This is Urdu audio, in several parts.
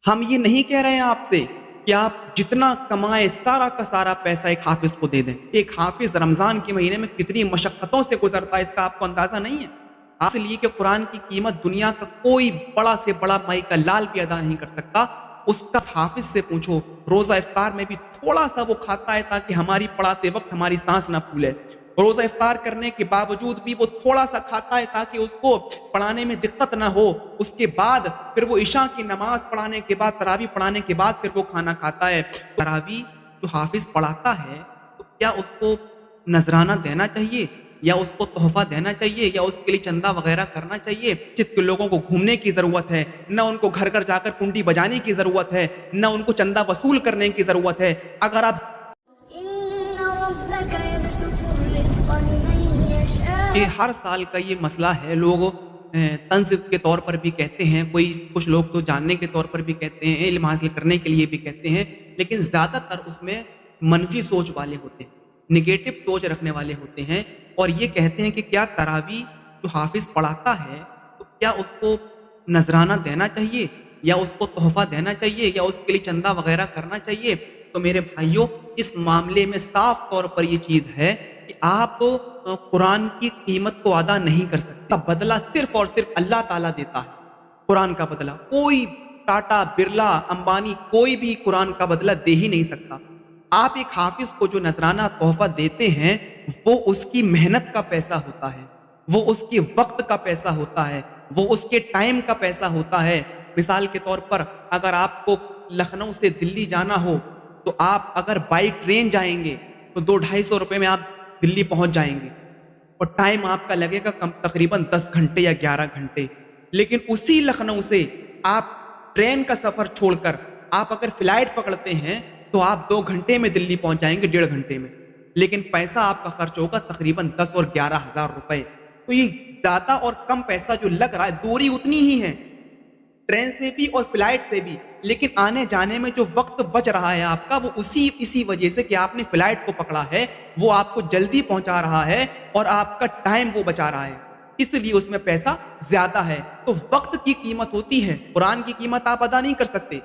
ہم یہ نہیں کہہ رہے ہیں آپ سے کہ آپ جتنا کمائیں سارا کا سارا پیسہ ایک حافظ کو دے دیں۔ ایک حافظ رمضان کے مہینے میں کتنی مشقتوں سے گزرتا ہے، اس کا آپ کو اندازہ نہیں ہے۔ اس لیے کہ قرآن کی قیمت دنیا کا کوئی بڑا سے بڑا مائی کا لال بھی ادا نہیں کر سکتا۔ اس کا حافظ سے پوچھو، روزہ افطار میں بھی تھوڑا سا وہ کھاتا ہے تاکہ ہماری پڑھاتے وقت ہماری سانس نہ پھولے۔ روزہ افطار کرنے کے باوجود بھی وہ تھوڑا سا کھاتا ہے تاکہ اس کو پڑھانے میں دقت نہ ہو۔ اس کے بعد پھر وہ عشاء کی نماز پڑھانے کے بعد، تراویح پڑھانے کے بعد پھر وہ کھانا کھاتا ہے۔ تراویح جو حافظ پڑھاتا ہے تو کیا اس کو نذرانہ دینا چاہیے یا اس کو تحفہ دینا چاہیے یا اس کے لیے چندہ وغیرہ کرنا چاہیے؟ مسجد کے لوگوں کو گھومنے کی ضرورت ہے، نہ ان کو گھر گھر جا کر کنڈی بجانے کی ضرورت ہے، نہ ان کو چندہ وصول کرنے کی ضرورت ہے۔ اگر آپ یہ ہر سال کا یہ مسئلہ ہے، لوگ طنز کے طور پر بھی کہتے ہیں، کچھ لوگ تو جاننے کے طور پر بھی کہتے ہیں، علم حاصل کرنے کے لیے بھی کہتے ہیں، لیکن زیادہ تر اس میں منفی سوچ والے ہوتے ہیں، نگیٹو سوچ رکھنے والے ہوتے ہیں، اور یہ کہتے ہیں کہ کیا تراویح جو حافظ پڑھاتا ہے تو کیا اس کو نذرانہ دینا چاہیے یا اس کو تحفہ دینا چاہیے یا اس کے لیے چندہ وغیرہ کرنا چاہیے؟ تو میرے بھائیوں، اس معاملے میں صاف طور پر یہ چیز ہے کہ آپ قرآن کی قیمت کو ادا نہیں کر سکتے۔ بدلہ صرف اور صرف اللہ تعالیٰ دیتا ہے۔ قرآن کا بدلہ کوئی ٹاٹا، برلا، امبانی کوئی بھی قرآن کا بدلہ دے ہی نہیں سکتا۔ آپ ایک حافظ کو جو نذرانہ تحفہ دیتے ہیں وہ اس کی محنت کا پیسہ ہوتا ہے، وہ اس کے وقت کا پیسہ ہوتا ہے، وہ اس کے ٹائم کا پیسہ ہوتا ہے۔ مثال کے طور پر اگر آپ کو لکھنؤ سے دلی جانا ہو تو آپ اگر بائی ٹرین جائیں گے تو 200-250 روپے میں آپ دلی پہنچ جائیں گے، اور ٹائم آپ کا لگے گا تقریباً 10 گھنٹے یا 11 گھنٹے۔ لیکن اسی لکھنؤ سے آپ ٹرین کا سفر چھوڑ کر آپ اگر فلائٹ پکڑتے ہیں تو آپ 2 گھنٹے میں دلی پہنچ جائیں گے، 1.5 گھنٹے میں، لیکن پیسہ آپ کا خرچ ہوگا تقریباً 10 اور 11 ہزار روپے۔ تو یہ زیادہ اور کم پیسہ جو لگ رہا ہے، دوری اتنی ہی ہے ٹرین سے بھی اور فلائٹ سے بھی، لیکن آنے جانے میں جو وقت بچ رہا ہے آپ کا، وہ اسی وجہ سے کہ آپ نے فلائٹ کو پکڑا ہے، وہ آپ کو جلدی پہنچا رہا ہے اور آپ کا ٹائم وہ بچا رہا ہے، اس لیے اس میں پیسہ زیادہ ہے۔ تو وقت کی قیمت ہوتی ہے، قرآن کی قیمت آپ ادا نہیں کر سکتے۔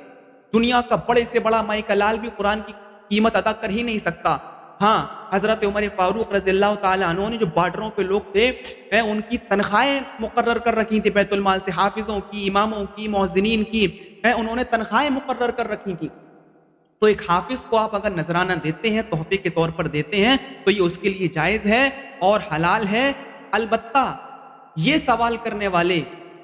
دنیا کا بڑے سے بڑا مائی کا لال بھی قرآن کی قیمت ادا کر ہی نہیں سکتا۔ ہاں، حضرت عمر فاروق رضی اللہ تعالیٰ عنہ نے جو بارڈروں پہ لوگ تھے، ان کی تنخواہیں مقرر کر رکھی تھی بیت المال سے، حافظوں کی، اماموں کی، مؤذنین کی، انہوں نے تنخواہیں مقرر کر رکھی تھی۔ تو ایک حافظ کو آپ اگر نذرانہ دیتے ہیں، تحفے کے طور پر دیتے ہیں، تو یہ اس کے لیے جائز ہے اور حلال ہے۔ البتہ یہ سوال کرنے والے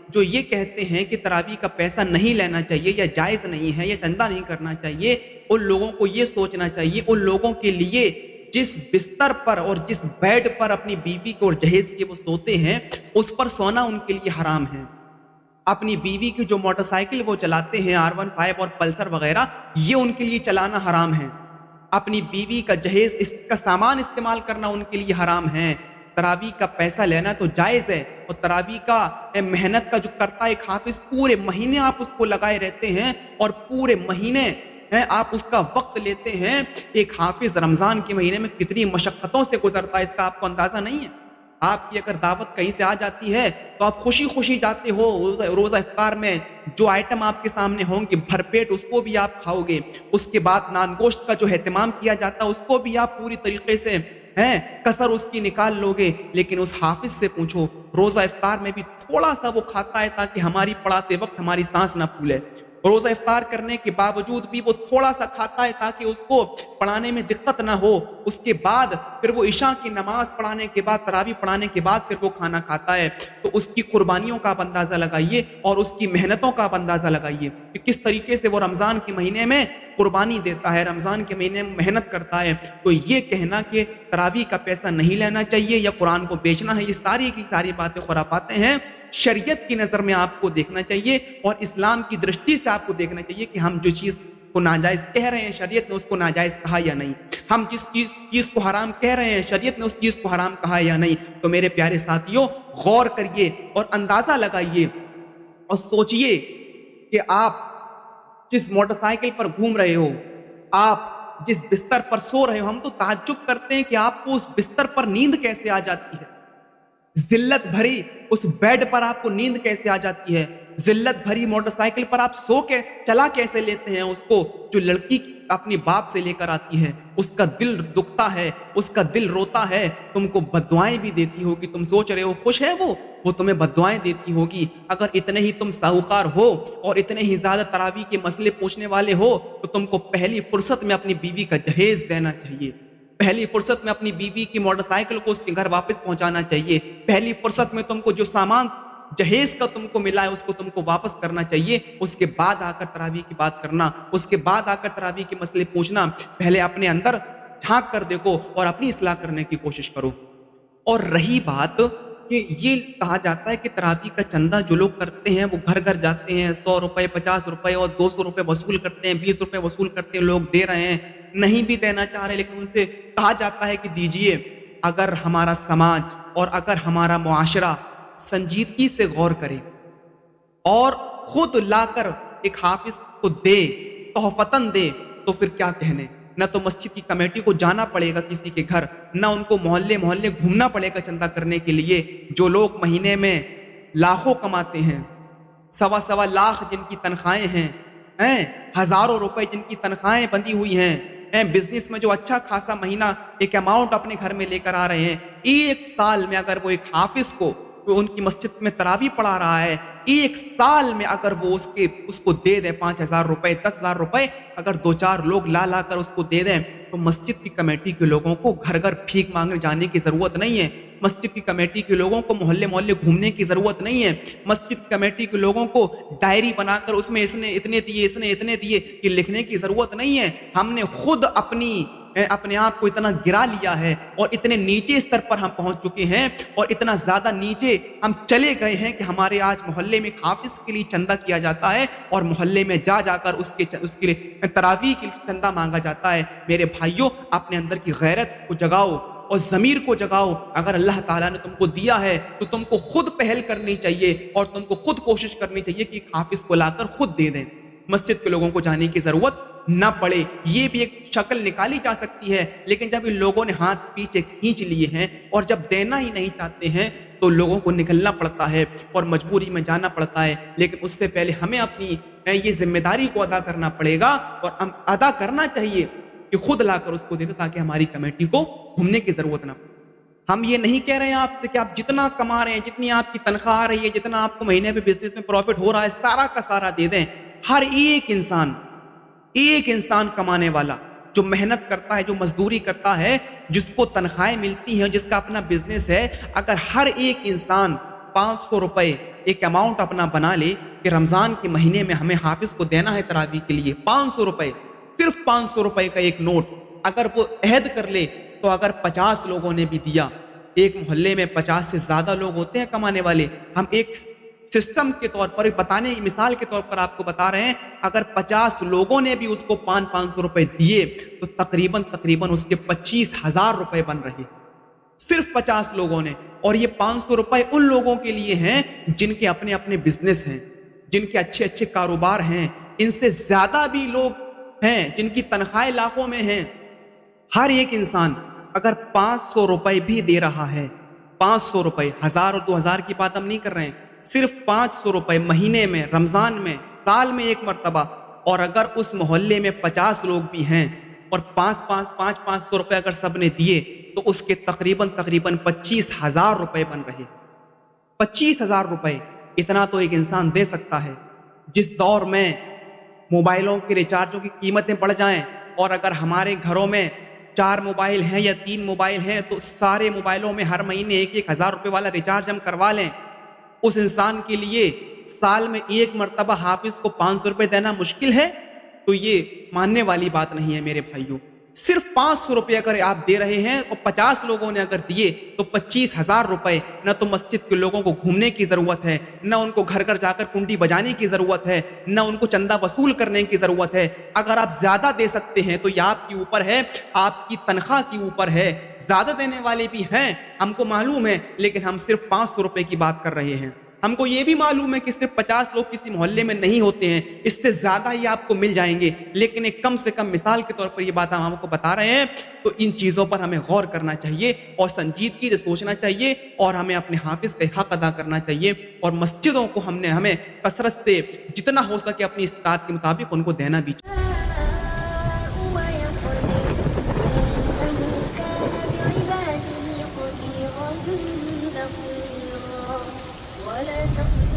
جو یہ کہتے ہیں کہ تراویح کا پیسہ نہیں لینا چاہیے یا جائز نہیں ہے یا چندہ نہیں کرنا چاہیے، ان لوگوں کو یہ سوچنا چاہیے، ان لوگوں کے لیے جس بستر پر اور جس بیڈ پر اپنی بیوی کو اور جہیز کے وہ سوتے ہیں، اس پر سونا ان کے لیے حرام ہے۔ اپنی بیوی کی جو موٹر سائیکل وہ چلاتے ہیں، R15 اور پلسر وغیرہ، یہ ان کے لیے چلانا حرام ہے۔ اپنی بیوی کا جہیز، اس کا سامان استعمال کرنا ان کے لیے حرام ہے۔ تراویح کا پیسہ لینا تو جائز ہے، اور تراویح کا محنت کا جو کرتا ہے ایک حافظ، پورے مہینے آپ اس کو لگائے رہتے ہیں اور پورے مہینے آپ اس کا وقت لیتے ہیں۔ ایک حافظ رمضان کے مہینے میں کتنی مشقتوں سے گزرتا ہے، اس کا آپ کو اندازہ نہیں ہے۔ آپ کی اگر دعوت کہیں سے آ جاتی ہے تو آپ خوشی خوشی جاتے ہو، روزہ افطار میں جو آئٹم آپ کے سامنے ہوں گے بھر پیٹ اس کو بھی آپ کھاؤ گے، اس کے بعد نان گوشت کا جو اہتمام کیا جاتا ہے اس کو بھی آپ پوری طریقے سے کسر اس کی نکال لو گے۔ لیکن اس حافظ سے پوچھو، روزہ افطار میں بھی تھوڑا سا وہ کھاتا ہے تاکہ ہماری پڑھاتے وقت ہماری سانس نہ پھولے، روزہ افطار کرنے کے باوجود بھی وہ تھوڑا سا کھاتا ہے تاکہ اس کو پڑھانے میں دقت نہ ہو، اس کے بعد پھر وہ عشاء کی نماز پڑھانے کے بعد، تراویح پڑھانے کے بعد پھر وہ کھانا کھاتا ہے۔ تو اس کی قربانیوں کا آپ اندازہ لگائیے اور اس کی محنتوں کا آپ اندازہ لگائیے کہ کس طریقے سے وہ رمضان کے مہینے میں قربانی دیتا ہے، رمضان کے مہینے میں محنت کرتا ہے۔ تو یہ کہنا کہ تراویح کا پیسہ نہیں لینا چاہیے یا قرآن کو بیچنا ہے، یہ ساری کی ساری باتیں خرافاتیں ہیں۔ شریعت کی نظر میں آپ کو دیکھنا چاہیے اور اسلام کی درشٹی سے آپ کو دیکھنا چاہیے کہ ہم جو چیز کو ناجائز کہہ رہے ہیں، شریعت نے اس کو ناجائز کہا یا نہیں، ہم جس چیز کو حرام کہہ رہے ہیں، شریعت نے اس چیز کو حرام کہا یا نہیں۔ تو میرے پیارے ساتھیوں، غور کریے اور اندازہ لگائیے اور سوچئے کہ آپ جس موٹر سائیکل پر گھوم رہے ہو، آپ جس بستر پر سو رہے ہو، ہم تو تعجب کرتے ہیں کہ آپ کو اس بستر پر نیند کیسے آ جاتی ہے۔ ذلت بھری اس بیڈ پر آپ کو نیند کیسے آ جاتی ہے؟ ذلت بھری موٹر سائیکل پر آپ سو کے چلا کیسے لیتے ہیں اس کو جو لڑکی اپنی باپ سے لے کر آتی ہے؟ اس کا دل دکھتا ہے، اس کا دل روتا ہے، تم کو بددعائیں بھی دیتی ہوگی، تم سوچ رہے ہو خوش ہے وہ تمہیں بددعائیں دیتی ہوگی۔ اگر اتنے ہی تم ساہوکار ہو اور اتنے ہی زیادہ تراویح کے مسئلے پوچھنے والے ہو تو تم کو پہلی فرصت میں اپنی بیوی کا جہیز دینا چاہیے، پہلی فرصت میں اپنی بیوی کی موٹر سائیکل کو اس کے گھر واپس پہنچانا چاہیے، پہلی فرصت میں تم کو جو سامان جہیز کا تم کو ملا ہے اس کو تم کو واپس کرنا چاہیے۔ اس کے بعد آ کر تراویح کی بات کرنا، اس کے بعد آ کر تراویح کے مسئلے پوچھنا۔ پہلے اپنے اندر جھانک کر دیکھو اور اپنی اصلاح کرنے کی کوشش کرو۔ اور رہی بات کہ یہ کہا جاتا ہے کہ تراویح کا چندہ جو لوگ کرتے ہیں وہ گھر گھر جاتے ہیں، 100 روپے 50 روپے اور 200 روپے وصول کرتے ہیں، 20 روپے وصول کرتے ہیں، لوگ دے رہے ہیں، نہیں بھی دینا چاہ رہے لیکن ان سے کہا جاتا ہے کہ دیجئے۔ اگر ہمارا سماج اور اگر ہمارا معاشرہ سنجیدگی سے غور کرے اور خود لا کر ایک حافظ کو دے، تحفتاً دے، تو پھر کیا کہنے؟ نہ تو مسجد کی کمیٹی کو جانا پڑے گا کسی کے گھر، نہ ان کو محلے محلے گھومنا پڑے گا چندہ کرنے کے لیے۔ جو لوگ مہینے میں لاکھوں کماتے ہیں، سوا سوا لاکھ جن کی تنخواہیں ہیں، ہزاروں روپے جن کی تنخواہیں بندھی ہوئی ہیں، بزنس میں جو اچھا خاصا مہینہ ایک اماؤنٹ اپنے گھر میں لے کر آ رہے ہیں، ایک سال میں اگر وہ ایک حافظ کو وہ ان کی مسجد میں تراویح پڑھا رہا ہے، ایک سال میں اگر وہ اس کو دے دیں 5,000 روپے 10,000 روپے، اگر 2-4 لوگ لا کر اس کو دے دیں تو مسجد کی کمیٹی کے لوگوں کو گھر گھر بھیک مانگنے جانے کی ضرورت نہیں ہے، مسجد کی کمیٹی کے لوگوں کو محلے محلے گھومنے کی ضرورت نہیں ہے، مسجد کمیٹی کے لوگوں کو ڈائری بنا کر اس میں اس نے اتنے دیے، اس نے اتنے دیے یہ لکھنے کی ضرورت نہیں ہے۔ ہم نے خود اپنے آپ کو اتنا گرا لیا ہے اور اتنے نیچے استر پر ہم پہنچ چکے ہیں اور اتنا زیادہ نیچے ہم چلے گئے ہیں کہ ہمارے آج محلے میں حافظ کے لیے چندہ کیا جاتا ہے اور محلے میں جا کر اس کے لیے تراویح کے لیے چندہ مانگا جاتا ہے۔ میرے بھائیوں، اپنے اندر کی غیرت کو جگاؤ اور ضمیر کو جگاؤ۔ اگر اللہ تعالیٰ نے تم کو دیا ہے تو تم کو خود پہل کرنی چاہیے اور تم کو خود کوشش کرنی چاہیے کہ ایک حافظ کو لا کر خود دے دیں، مسجد کے لوگوں کو جانے کی ضرورت نہ پڑے۔ یہ بھی ایک شکل نکالی جا سکتی ہے، لیکن جب ان لوگوں نے ہاتھ پیچھے کھینچ لیے ہیں اور جب دینا ہی نہیں چاہتے ہیں تو لوگوں کو نکلنا پڑتا ہے اور مجبوری میں جانا پڑتا ہے۔ لیکن اس سے پہلے ہمیں اپنی یہ ذمہ داری کو ادا کرنا پڑے گا اور ہم ادا کرنا چاہیے کہ خود لا کر اس کو دے دیں تاکہ ہماری کمیٹی کو گھومنے کی ضرورت نہ پڑے۔ ہم یہ نہیں کہہ رہے ہیں آپ سے کہ آپ جتنا کما رہے ہیں، جتنی آپ کی تنخواہ آ رہی ہے، جتنا آپ کو مہینے میں بزنس میں پروفٹ ہو رہا ہے، سارا کا سارا دے دیں۔ ہر ایک انسان کمانے والا جو محنت کرتا ہے، جو مزدوری کرتا ہے، جس کو تنخواہیں ملتی ہیں، جس کا اپنا بزنس ہے، اگر ہر ایک انسان 500 روپے ایک اماؤنٹ اپنا بنا لے کہ رمضان کے مہینے میں ہمیں حافظ کو دینا ہے تراویح کے لیے 500 روپے، صرف 500 روپے کا ایک نوٹ اگر وہ عہد کر لے تو اگر 50 لوگوں نے بھی دیا، ایک محلے میں 50 سے زیادہ لوگ ہوتے ہیں کمانے والے، ہم ایک سسٹم کے طور پر بتانے کی مثال کے طور پر آپ کو بتا رہے ہیں، اگر 50 لوگوں نے بھی اس کو 500 روپے دیے تو تقریباً اس کے 25,000 روپے بن رہے، صرف 50 لوگوں نے۔ اور یہ 500 روپے ان لوگوں کے لیے ہیں جن کے اپنے اپنے بزنس ہیں، جن کے اچھے اچھے کاروبار ہیں۔ ان سے زیادہ بھی لوگ ہیں جن کی تنخواہیں لاکھوں میں ہیں۔ ہر ایک انسان اگر 500 روپے بھی دے رہا ہے، 500 روپے، 1000 اور 2000 کی بات ہم نہیں کر رہے ہیں، صرف 500 روپے مہینے میں، رمضان میں، سال میں ایک مرتبہ، اور اگر اس محلے میں 50 لوگ بھی ہیں اور 500 روپے اگر سب نے دیے تو اس کے تقریباً 25,000 روپے بن رہے۔ 25,000 روپے اتنا تو ایک انسان دے سکتا ہے۔ جس دور میں موبائلوں کے ریچارجوں کی قیمتیں بڑھ جائیں اور اگر ہمارے گھروں میں 4 موبائل ہیں یا 3 موبائل ہیں تو سارے موبائلوں میں ہر مہینے 1,000 روپے والا ریچارج ہم کروا لیں، اس انسان کے لیے سال میں ایک مرتبہ حافظ کو 500 روپے دینا مشکل ہے؟ تو یہ ماننے والی بات نہیں ہے میرے بھائیوں۔ صرف 500 روپے اگر آپ دے رہے ہیں اور 50 لوگوں نے اگر دیے تو 25,000 روپے، نہ تو مسجد کے لوگوں کو گھومنے کی ضرورت ہے، نہ ان کو گھر گھر جا کر کنڈی بجانے کی ضرورت ہے، نہ ان کو چندہ وصول کرنے کی ضرورت ہے۔ اگر آپ زیادہ دے سکتے ہیں تو یہ آپ کے اوپر ہے، آپ کی تنخواہ کے اوپر ہے۔ زیادہ دینے والے بھی ہیں، ہم کو معلوم ہے، لیکن ہم صرف 500 روپے کی بات کر رہے ہیں۔ ہم کو یہ بھی معلوم ہے کہ صرف 50 لوگ کسی محلے میں نہیں ہوتے ہیں، اس سے زیادہ ہی آپ کو مل جائیں گے، لیکن ایک کم سے کم مثال کے طور پر یہ بات ہم کو بتا رہے ہیں، تو ان چیزوں پر ہمیں غور کرنا چاہیے اور سنجیدگی سے سوچنا چاہیے، اور ہمیں اپنے حافظ کا حق ادا کرنا چاہیے، اور مسجدوں کو ہمیں کثرت سے جتنا ہو سکے اپنی استطاعت کے مطابق ان کو دینا بھی چاہیے۔ إنه كان بعباده خبيرا بصيرا ولا تقتلوا